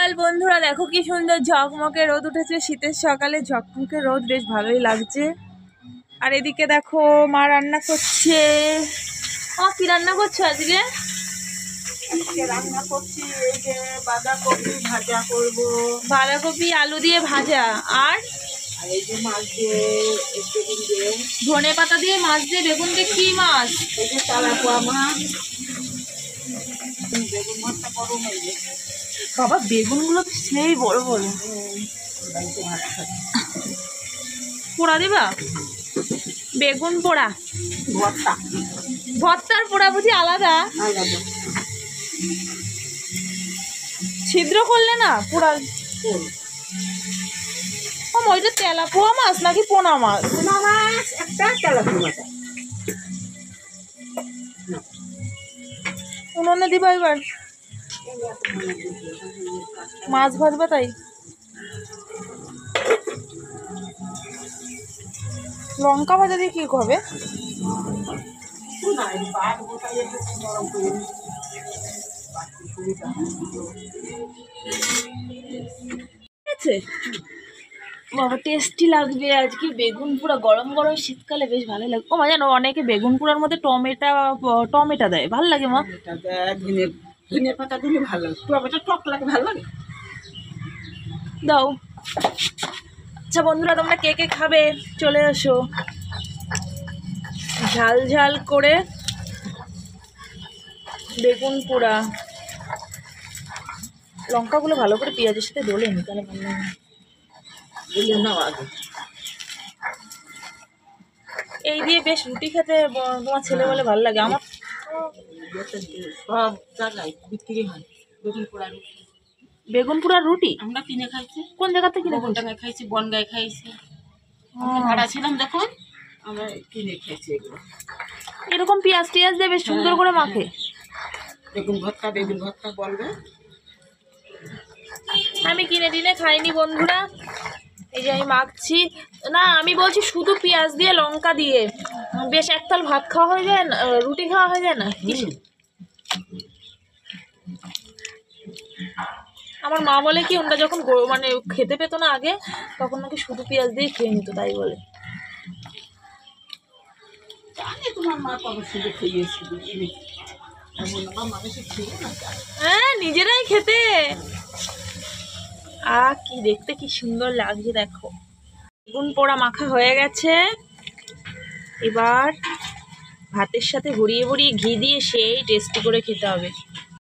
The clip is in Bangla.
সকাল বন্ধুরা, দেখো কি সুন্দর ঝকমকে রোদ উঠেছে। শীতের সকালে ঝকমকে রোদ বেশ ভালোই লাগছে। আর এদিকে দেখো মা রান্না করছে। কি রান্না করছো আজকে? রান্না করছি এই যে বাঁধাকপি ভাজা করব। বাঁধাকপি আলু দিয়ে ভাজা। আর এই যে মাছ দিয়ে বেগুন দিয়ে, ধনে পাতা দিয়ে মাছ দিয়ে বেগুন দিয়ে। কি মাছ? এই যে তেলাপোয়া মাছ। বেগুন মাছটা বড় হয়ে গেছে। বাবা, বেগুনগুলো তো সেই বড় বড়। বাড়িতে ভাত খাচ্ছি। পোড়া দিবা? বেগুন পোড়া ভর্তা ভর্তার পোড়া বুঝি আলাদা? আলাদা ছিদ্র করলে না পোড়া। ওইটা তেলাপোয়া মাছ নাকি পোনা মাছ? পোনা মাছ একটা, তেলাপোয়া মাছ উনুনে দিবা এবার? মাছ ভাজবা তাই? লঙ্কা ভাজা দিয়ে কি হবে? বাবা, টেস্টি লাগবে আজকে। বেগুন পোড়া গরম গরম শীতকালে বেশ ভালো লাগে। ও মা, জানো অনেকে বেগুন পোড়ার মধ্যে টমেটো দেয়, ভালো লাগে মা? ধনে পাতা দিলে ভালো লাগে। টমেটো টক লাগে, ভালো লাগে। দাও। আচ্ছা বন্ধুরা, তোমরা কে কে খাবে চলে এসো। ঝাল ঝাল করে বেগুন পোড়া। লঙ্কাগুলো ভালো করে পেঁয়াজের সাথে ডলে নি, তাহলে ভালো লাগে। এই দিয়ে বেশ রুটি খেতে তোমার ছেলে বলে ভালো লাগে। আমার সব জায়গায় বিক্রি হয় বেগুন পোড়া রুটি। বেগুন পোড়ার রুটি আমরা কিনে খাইছি। কোন জায়গাতে কিনে? বনডাঙ্গায় খাইছি, বনগায় খাইছি। ভাড়া ছিলাম যখন আমরা কিনে খাইছি এগুলো। এরকম পেঁয়াজ টিয়াজ দিয়ে বেশ সুন্দর করে মাখে। বেগুন ভর্তা বলবে। আমি কিনে টিনে খাইনি বন্ধুরা, এই যে আমি মাখছি। না, আমি বলছি শুধু পেঁয়াজ দিয়ে লঙ্কা দিয়ে বেশ একতাল ভাত খাওয়া হয়ে যায় না, রুটি খাওয়া হয়ে যায় না? আমার মা বলে কি, ওটা যখন মানে খেতে পেতো না আগে, তখন নাকি শুধু পেঁয়াজ দিয়ে খেয়ে নিত, তাই বলে। তোমার মা কবে শুধু খেয়েছিল? হ্যাঁ, নিজেরাই খেতে। কি দেখতে কি সুন্দর লাগছে দেখো। বেগুন পোড়া মাখা হয়ে গেছে। এবার ভাতের সাথে ভরিয়ে ভরিয়ে ঘি দিয়ে সেই টেস্টি করে খেতে হবে।